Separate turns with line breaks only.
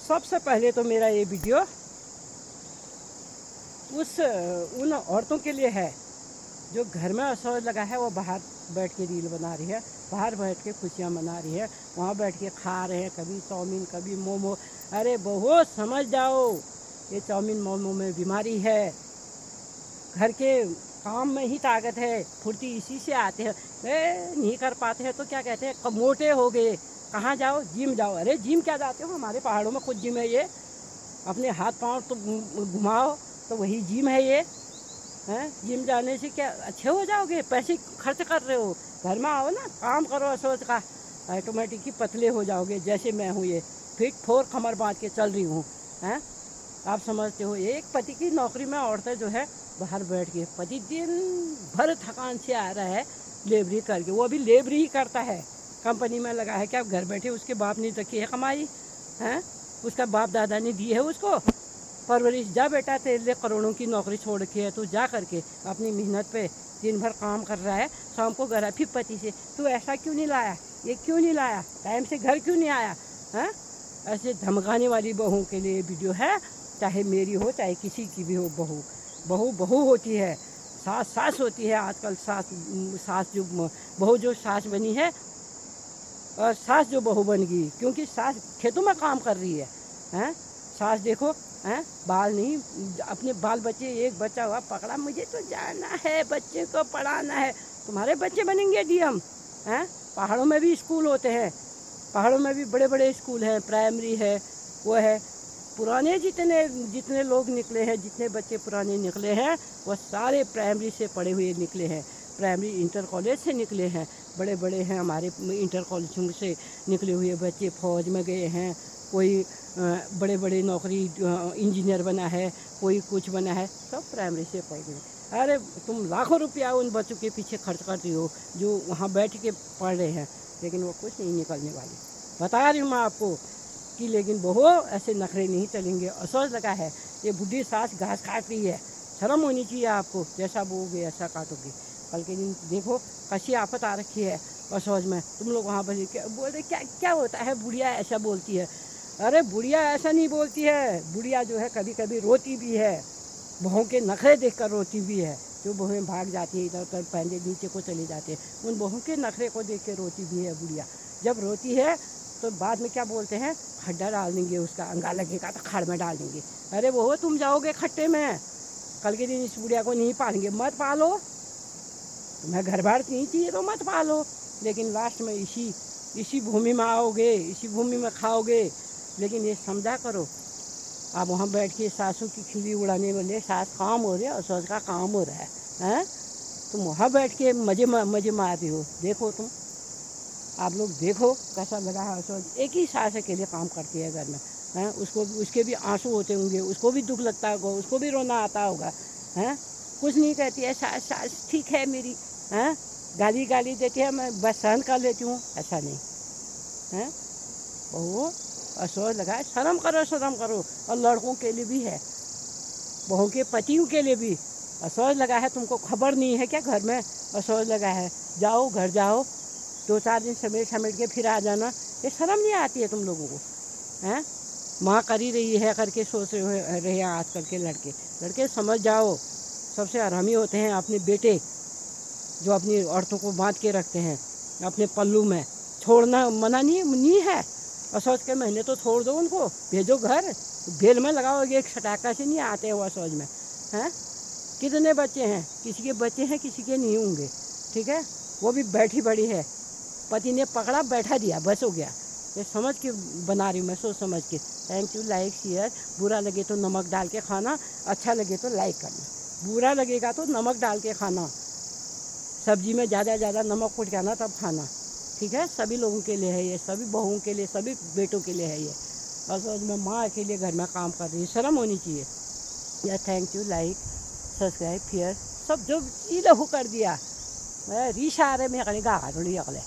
सबसे पहले तो मेरा ये वीडियो उन औरतों के लिए है जो घर में असौज लगा है, वो बाहर बैठ के रील बना रही है, बाहर बैठ के खुशियाँ मना रही है, वहाँ बैठ के खा रहे हैं, कभी चाउमीन कभी मोमो। अरे बहुत समझ जाओ, ये चाउमीन मोमो में बीमारी है। घर के काम में ही ताकत है, फुर्ती इसी से आते हैं। नहीं कर पाते हैं तो क्या कहते हैं, मोटे हो गए। कहाँ जाओ? जिम जाओ। अरे जिम क्या जाते हो, हमारे पहाड़ों में खुद जिम है ये। अपने हाथ पांव तो घुमाओ तो वही जिम है ये। हैं? जिम जाने से क्या अच्छे हो जाओगे? पैसे खर्च कर रहे हो, घर में आओ ना, काम करो सोच का, ऑटोमेटिक ही पतले हो जाओगे। जैसे मैं हूँ, ये फिट फोर कमर बांध के चल रही हूँ। हैं? आप समझते हो, एक पति की नौकरी में औरतें जो है बाहर बैठ के, पति दिन भर थकान से आ रहा है लेबरी करके, वो अभी लेबरी ही करता है, कंपनी में लगा है। क्या घर बैठे उसके बाप ने रखी है कमाई? हैं? उसका बाप दादा ने दी है उसको परवरिश? जा बेटा, तेरे लिए करोड़ों की नौकरी छोड़ के है, तू जा करके अपनी मेहनत पे दिन भर काम कर रहा है, शाम को घर फिर पति से तू ऐसा क्यों नहीं लाया, ये क्यों नहीं लाया, टाइम से घर क्यों नहीं आया? हैं? ऐसे धमकाने वाली बहुओं के लिए वीडियो है, चाहे मेरी हो चाहे किसी की भी हो। बहू बहू बहू होती है, सास सास होती है। आजकल सास जो बहू जो सास बनी है और सास जो बहू बन गई, क्योंकि सास खेतों में काम कर रही है। हैं? सास देखो, हैं, बाल नहीं, अपने बाल बच्चे, एक बच्चा हुआ पकड़ा, मुझे तो जाना है, बच्चे को पढ़ाना है। तुम्हारे बच्चे बनेंगे डीएम? हैं? पहाड़ों में भी स्कूल होते हैं, पहाड़ों में भी बड़े बड़े स्कूल हैं, प्राइमरी है, वो है। पुराने जितने लोग निकले हैं, जितने बच्चे पुराने निकले हैं, वो सारे प्राइमरी से पढ़े हुए निकले हैं, प्राइमरी इंटर कॉलेज से निकले हैं। बड़े बड़े हैं हमारे इंटर कॉलेजों से निकले हुए बच्चे, फौज में गए हैं, कोई बड़े बड़े नौकरी इंजीनियर बना है, कोई कुछ बना है, सब प्राइमरी से पढ़ गए। अरे तुम लाखों रुपया उन बच्चों के पीछे खर्च करती हो जो वहाँ बैठ के पढ़ रहे हैं, लेकिन वो कुछ नहीं निकलने वाली। बता रही हूँ मैं आपको कि लेकिन बहू ऐसे नखरे नहीं चलेंगे। असोच लगा है, ये बुढ़ी सास घास काट रही है, शर्म होनी चाहिए आपको। जैसा बोओगे ऐसा काटोगे। कल के दिन देखो कैसी आफत आ रखी है असोज में। तुम लोग वहाँ पर बोल रहे क्या क्या होता है, बुढ़िया ऐसा बोलती है। अरे बुढ़िया ऐसा नहीं बोलती है, बुढ़िया जो है कभी कभी रोती भी है, बहू के नखरे देखकर रोती भी है। जो बहुएं भाग जाती है इधर उधर, पैंजे नीचे को चले जाते हैं, उन बहू के नखरे को देख के रोती भी है बुढ़िया। जब रोती है तो बाद में क्या बोलते हैं, खड्डा डाल देंगे, उसका अंगा लगेगा तो खाड़ में डाल देंगे। अरे वो तुम जाओगे खट्टे में, कल के दिन इस बुढ़िया को नहीं पालेंगे। मत पालो, तुम्हें घर बार नहीं चाहिए तो मत पालो, लेकिन लास्ट में इसी भूमि में आओगे, इसी भूमि में खाओगे। लेकिन ये समझा करो, आप वहाँ बैठ के सासों की खिल्ली उड़ाने वाले, सास काम हो रही है और सौस का काम हो रहा है। हैं? तुम वहाँ बैठ के मजे मार रही हो। देखो तुम, आप लोग देखो कैसा लगा है। सौस एक ही सास अकेले काम करती है घर में। हैं? उसको उसके भी आंसू होते होंगे, उसको भी दुख लगता होगा, उसको भी रोना आता होगा। हैं? कुछ नहीं कहती है सास ठीक है मेरी। हैं? गाली देती है, मैं बस सहन कर लेती हूँ, ऐसा नहीं। हैं? बहू असोज लगा है, शर्म करो। और लड़कों के लिए भी है, बहू के पतियों के लिए भी असोज लगा है। तुमको खबर नहीं है क्या घर में असोज लगा है? जाओ घर जाओ, 2-4 दिन समेट के फिर आ जाना। ये शर्म नहीं आती है तुम लोगों को? हैं? माँ कर ही रही है करके सोच रहे हैं आजकल के लड़के। समझ जाओ, सबसे हरामी होते हैं अपने बेटे, जो अपनी औरतों को बांध के रखते हैं अपने पल्लू में। छोड़ना मना नहीं है, असौज के महीने तो छोड़ दो उनको, भेजो घर। भेल में लगाओगे, एक सटाका से नहीं आते हो असौज में। हैं? कितने बच्चे हैं, किसी के बच्चे हैं किसी के नहीं होंगे, ठीक है, वो भी बैठी बड़ी है, पति ने पकड़ा बैठा दिया, बस हो गया। ये समझ के बना रही हूँ मैं, सोच समझ के। Thank you, like share. बुरा लगे तो नमक डाल के खाना, अच्छा लगे तो लाइक करना। बुरा लगेगा तो नमक डाल के खाना, सब्जी में ज़्यादा नमक कुट जाना तब खाना, ठीक है। सभी लोगों के लिए है ये, सभी बहुओं के लिए, सभी बेटों के लिए है ये। और सोच में माँ अकेले घर में काम कर रही है, शर्म होनी चाहिए। या thank you, like subscribe share सब जो लहू कर दिया। रीश आ रहे मैं कहीं गा अगले